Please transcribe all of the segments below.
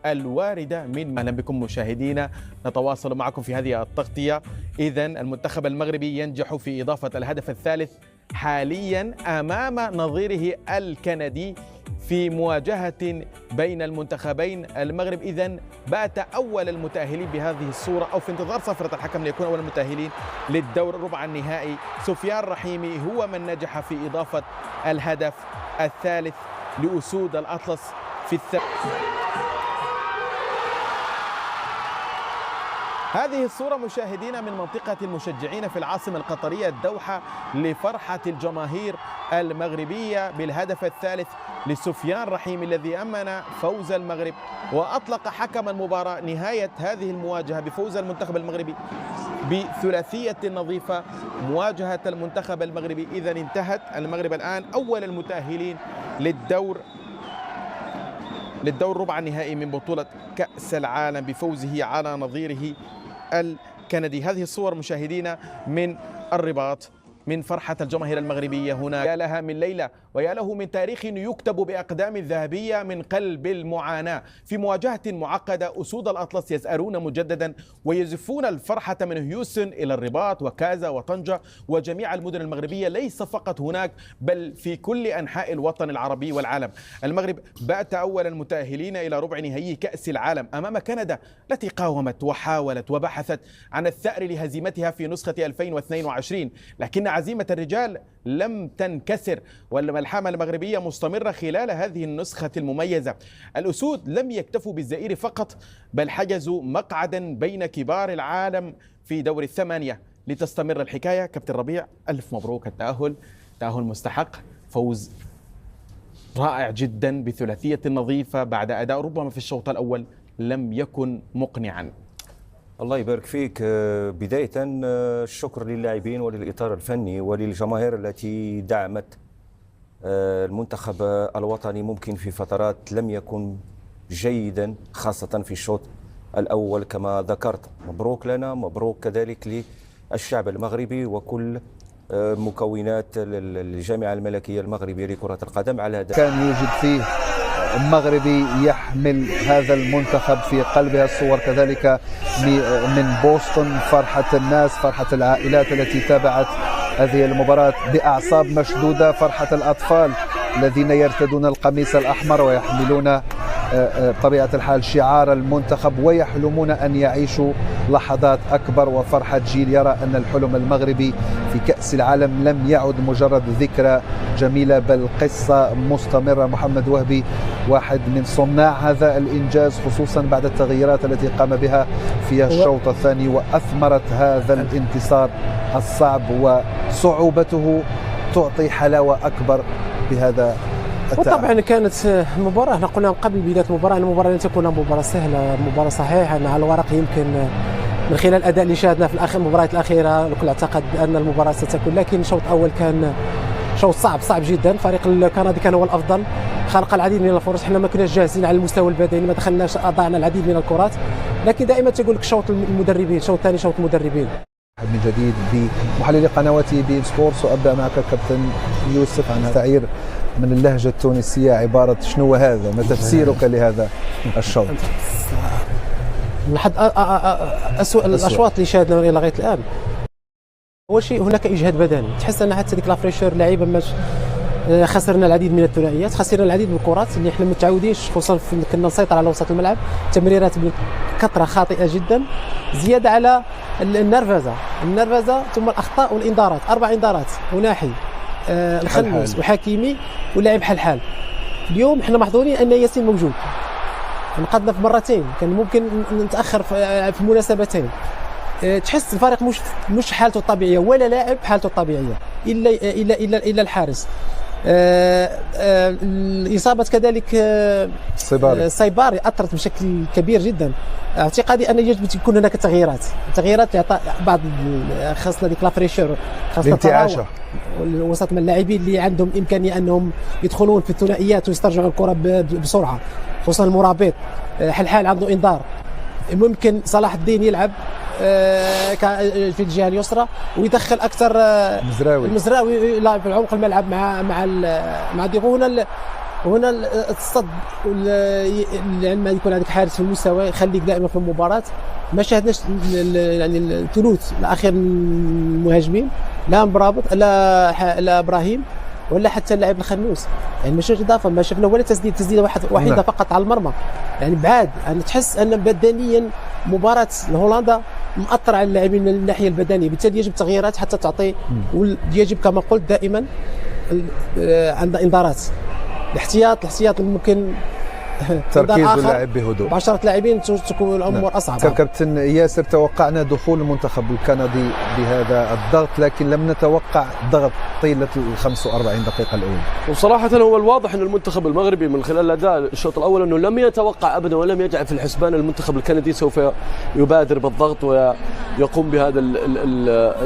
الواردة من أهلا بكم مشاهدينا، نتواصل معكم في هذه التغطية. إذن المنتخب المغربي ينجح في إضافة الهدف الثالث حاليا أمام نظيره الكندي في مواجهة بين المنتخبين. المغرب إذن بات أول المتأهلين بهذه الصورة، أو في انتظار صفرة الحكم ليكون أول المتأهلين للدور ربع النهائي. سفيان رحيمي هو من نجح في إضافة الهدف الثالث لأسود الأطلس في هذه الصورة مشاهدينا من منطقة المشجعين في العاصمة القطرية الدوحة لفرحة الجماهير المغربية بالهدف الثالث لسفيان رحيمي الذي أمن فوز المغرب، وأطلق حكم المباراة نهاية هذه المواجهة بفوز المنتخب المغربي بثلاثية نظيفة مواجهة المنتخب المغربي. إذن انتهت المغرب الآن أول المتأهلين للدور ربع النهائي من بطولة كأس العالم بفوزه على نظيره الكندي. هذه الصور مشاهدينا من الرباط، من فرحة الجماهير المغربية هنا. يا لها من ليلة ويا له من تاريخ يكتب بأقدام ذهبية من قلب المعاناة. في مواجهة معقدة أسود الأطلس يزأرون مجددا ويزفون الفرحة من هيوستن إلى الرباط وكازا وطنجة وجميع المدن المغربية، ليس فقط هناك بل في كل أنحاء الوطن العربي والعالم. المغرب بات أول المتأهلين إلى ربع نهائي كأس العالم أمام كندا التي قاومت وحاولت وبحثت عن الثأر لهزيمتها في نسخة 2022، لكن عزيمة الرجال لم تنكسر والملحمة المغربية مستمرة خلال هذه النسخة المميزة. الأسود لم يكتفوا بالزئير فقط بل حجزوا مقعدا بين كبار العالم في دور الثمانية. لتستمر الحكاية كابتن ربيع، ألف مبروك التأهل، تأهل مستحق، فوز رائع جدا بثلاثية نظيفة بعد أداء ربما في الشوط الأول لم يكن مقنعا. الله يبارك فيك. بداية الشكر للاعبين وللإطار الفني وللجماهير التي دعمت المنتخب الوطني، ممكن في فترات لم يكن جيدا خاصة في الشوط الأول كما ذكرت. مبروك لنا، مبروك كذلك للشعب المغربي وكل مكونات الجامعة الملكية المغربية لكرة القدم على هذا. كان يوجد فيه مغربي يحمل هذا المنتخب في قلبها الصور كذلك من بوسطن، فرحة الناس، فرحة العائلات التي تابعت هذه المباراة بأعصاب مشدودة، فرحة الأطفال الذين يرتدون القميص الأحمر ويحملون بطبيعة الحال شعار المنتخب ويحلمون أن يعيشوا لحظات أكبر، وفرحة جيل يرى أن الحلم المغربي في كأس العالم لم يعد مجرد ذكرى جميلة بل قصة مستمرة. محمد وهبي واحد من صناع هذا الإنجاز خصوصا بعد التغييرات التي قام بها في الشوط الثاني وأثمرت هذا الانتصار الصعب، وصعوبته تعطي حلاوة أكبر بهذا التعب. وطبعا كانت مباراة، احنا قلنا قبل بداية المباراة لن تكون مباراة سهلة، مباراة صحيحة على الورق يمكن من خلال الأداء اللي شاهدناه في المباريات الأخيرة الكل اعتقد أن المباراة ستكون، لكن الشوط الأول كان شوط صعب جدا. الفريق الكندي كان هو الأفضل، خلق العديد من الفرص، احنا ما كناش جاهزين على المستوى البدني، ما دخلناش، أضعنا العديد من الكرات، لكن دائما تقول لك شوط المدربين، الشوط الثاني شوط المدربين. من جديد بمحلل قنواتي بي سبورتس، وابدا معك كابتن يوسف عن تعير من اللهجه التونسيه عباره شنو هذا؟ ما تفسيرك لهذا الشوط؟ لحد أسوأ الاشواط اللي شاهدنا لغايه الان. اول شيء هناك اجهاد بدني، تحس ان حتى ديك لافريشور لعيبه خسرنا العديد من الثنائيات، خسرنا العديد من الكرات اللي احنا متعودينش، خصوصا كنا نسيطر على وسط الملعب، تمريرات بكثره خاطئه جدا، زياده على النرفزه ثم الاخطاء والانذارات، 4 انذارات وناحي الخنوس وحكيمي ولاعب حلحال. اليوم احنا محظوظين ان ياسين موجود، نقدنا في مرتين، كان ممكن نتاخر في مناسبتين. تحس الفريق مش حالته الطبيعيه، ولا لاعب حالته الطبيعيه الا الحارس. الإصابة كذلك الصيباري أثرت بشكل كبير جدا. اعتقادي أن يجب تكون هناك تغييرات تعطى بعض، خاصة ديك لافريشور، خاصة وسط من اللاعبين اللي عندهم إمكانية أنهم يدخلون في الثنائيات ويسترجعوا الكرة بسرعة، خصوصا المرابط حلحال عنده إنذار، ممكن صلاح الدين يلعب في الجهه اليسرى ويدخل اكثر المزراوي لاعب في عمق الملعب مع ديغو. هنا وهنا الصد لما يكون عندك حارس في المستوى يخليك دائما في المباراه. ما شاهدناش يعني الثلث الاخير من المهاجمين، لا مرابط لا ابراهيم ولا حتى اللاعب الخنوس، يعني ما شفناش اضافه، ما شفنا ولا تسديده وحيده فقط على المرمى. يعني بعاد، يعني تحس ان بدنيا مباراه هولندا مأثر على اللاعبين من الناحيه البدنيه، بالتالي يجب تغييرات حتى تعطي، يجب كما قلت دائما عند انذارات الاحتياط ممكن تركيز اللاعب بهدوء. 10 لاعبين تكون الامور اصعب. كابتن ياسر، توقعنا دخول المنتخب الكندي بهذا الضغط، لكن لم نتوقع ضغط طيله ال 45 دقيقه الاولى. وصراحه هو الواضح ان المنتخب المغربي من خلال الاداء الشوط الاول انه لم يتوقع ابدا ولم يجعل في الحسبان المنتخب الكندي سوف يبادر بالضغط ويقوم بهذا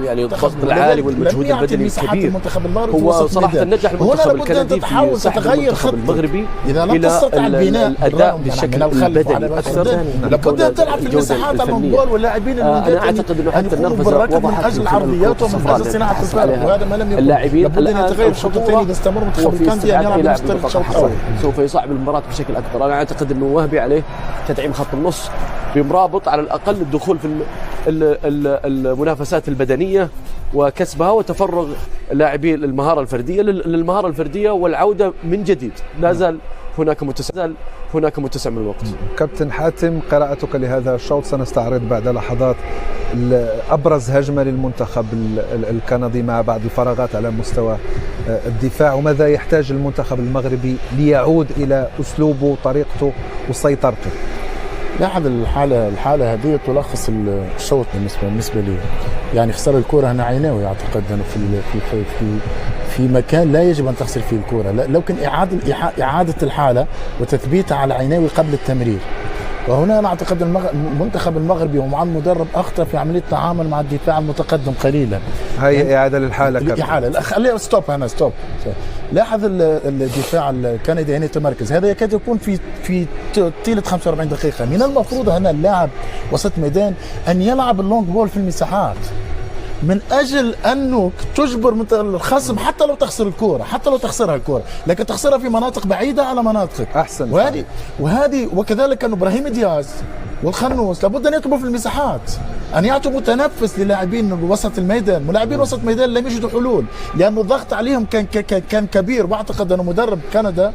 يعني الضغط العالي والمجهود البدني الكبير. هو صراحه نجح المنتخب الكندي في سحب المنتخب المغربي الى الاداء بالشكل البدني اكثر. لابد ان تلعب في المساحات الجول واللاعبين انا اعتقد انه حتى النرفزه وضحت من اجل العرضيات ومن اجل صناعه الفارق، وهذا ما لم يكن. اللاعبين لابد ان يتغير الشوط الثاني اذا استمر منتخب الكندي ان يلعب بنفس طريقه الشوط الاول، سوف يصعب المباراه بشكل اكبر. انا اعتقد انه وهبي عليه تدعيم خط النص بمرابط على الاقل الدخول في المنافسات البدنيه وكسبها وتفرغ لاعبين المهاره الفرديه للمهاره الفرديه والعوده من جديد. لا زال هناك متسع من الوقت. كابتن حاتم، قراءتك لهذا الشوط؟ سنستعرض بعد لحظات أبرز هجمة للمنتخب الكندي مع بعض الفراغات على مستوى الدفاع، وماذا يحتاج المنتخب المغربي ليعود إلى أسلوبه وطريقته وسيطرته. لاحظ الحالة هذه تلخص الشوط بالنسبة لي. يعني خسر الكرة هنا عيناوي، أعتقد أنه في مكان لا يجب أن تخسر فيه الكرة، لو كان إعادة الحالة وتثبيتها على عيناوي قبل التمرير. وهنا أنا أعتقد المنتخب المغربي ومع المدرب أخطأ في عملية التعامل مع الدفاع المتقدم قليلا. هي إعادة للحالة. الإعادة خليها ستوب. لاحظ الدفاع الكندي هنا يتمركز، هذا يكاد يكون في طيلة 45 دقيقة. من المفروض هنا اللاعب وسط ميدان أن يلعب اللونج بول في المساحات من اجل انه تجبر الخصم حتى لو تخسر الكوره، حتى لو تخسرها الكوره، لكن تخسرها في مناطق بعيده على مناطقك. احسن. وهذه وكذلك انه ابراهيم دياز والخنوس لابد ان يطلبوا في المساحات، ان يعطوا متنفس للاعبين وسط الميدان، ولاعبين وسط الميدان لم يجدوا حلول لانه الضغط عليهم كان كبير. واعتقد انه مدرب كندا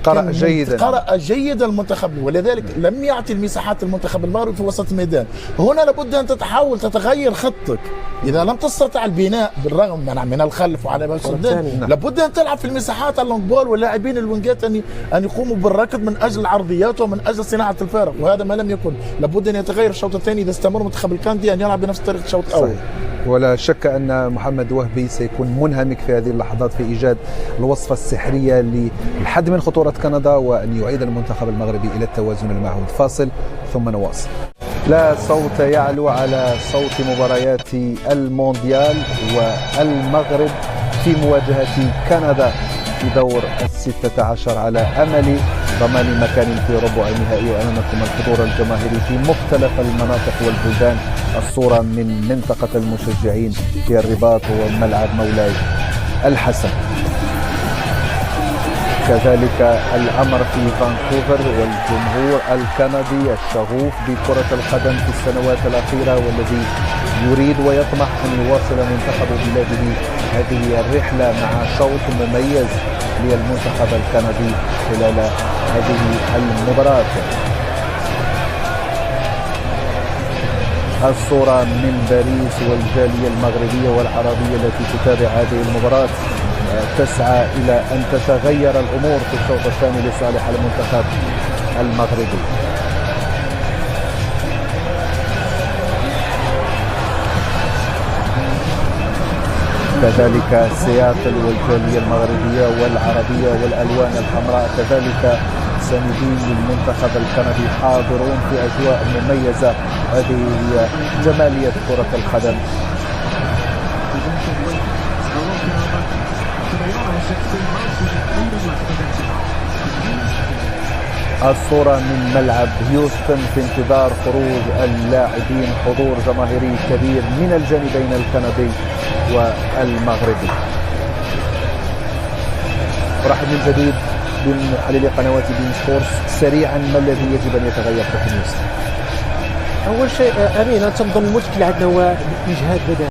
قرأ جيدا المنتخب، ولذلك لم يعطي المساحات المنتخب المغربي في وسط الميدان. هنا لابد ان تتغير خطتك. اذا لم تستطع البناء بالرغم من الخلف وعلى السدان، لابد ان تلعب في المساحات اللونج بول، واللاعبين الوينجات ان يقوموا بالركض من اجل العرضيات ومن اجل صناعه الفارق، وهذا ما لم يكن. لابد ان يتغير الشوط الثاني اذا استمر منتخب الكندي ان يلعب بنفس طريقه الشوط الاول. ولا شك أن محمد وهبي سيكون منهمك في هذه اللحظات في إيجاد الوصفة السحرية للحد من خطورة كندا وأن يعيد المنتخب المغربي إلى التوازن المعهود. فاصل ثم نواصل. لا صوت يعلو على صوت مباريات المونديال، والمغرب في مواجهة كندا في دور 16 على أمل ضمان مكان في ربع النهائي. وأمامكم الحضور الجماهيري في مختلف المناطق والبلدان. الصورة من منطقة المشجعين في الرباط وملعب مولاي الحسن. كذلك الأمر في فانكوفر، والجمهور الكندي الشغوف بكرة القدم في السنوات الأخيرة والذي يريد ويطمح أن يواصل منتخب بلاده هذه الرحلة مع شوط مميز للمنتخب الكندي خلال هذه المباراة. الصورة من باريس والجالية المغربية والعربية التي تتابع هذه المباراة تسعى إلى أن تتغير الأمور في الشوط الثاني لصالح المنتخب المغربي. كذلك سياتل والجالية المغربية والعربية والألوان الحمراء كذلك ساندين للمنتخب الكندي حاضرون في أجواء مميزة. هذه هي جمالية كرة القدم. الصورة من ملعب هيوستن في انتظار خروج اللاعبين، حضور جماهيري كبير من الجانبين الكندي والمغربي. ورحب من جديد بمحللي قنوات بين سبورت سريعا ما الذي يجب ان يتغير في يوسف؟ اول شيء امين تنظن المشكل عندنا هو الاجهاد بدني.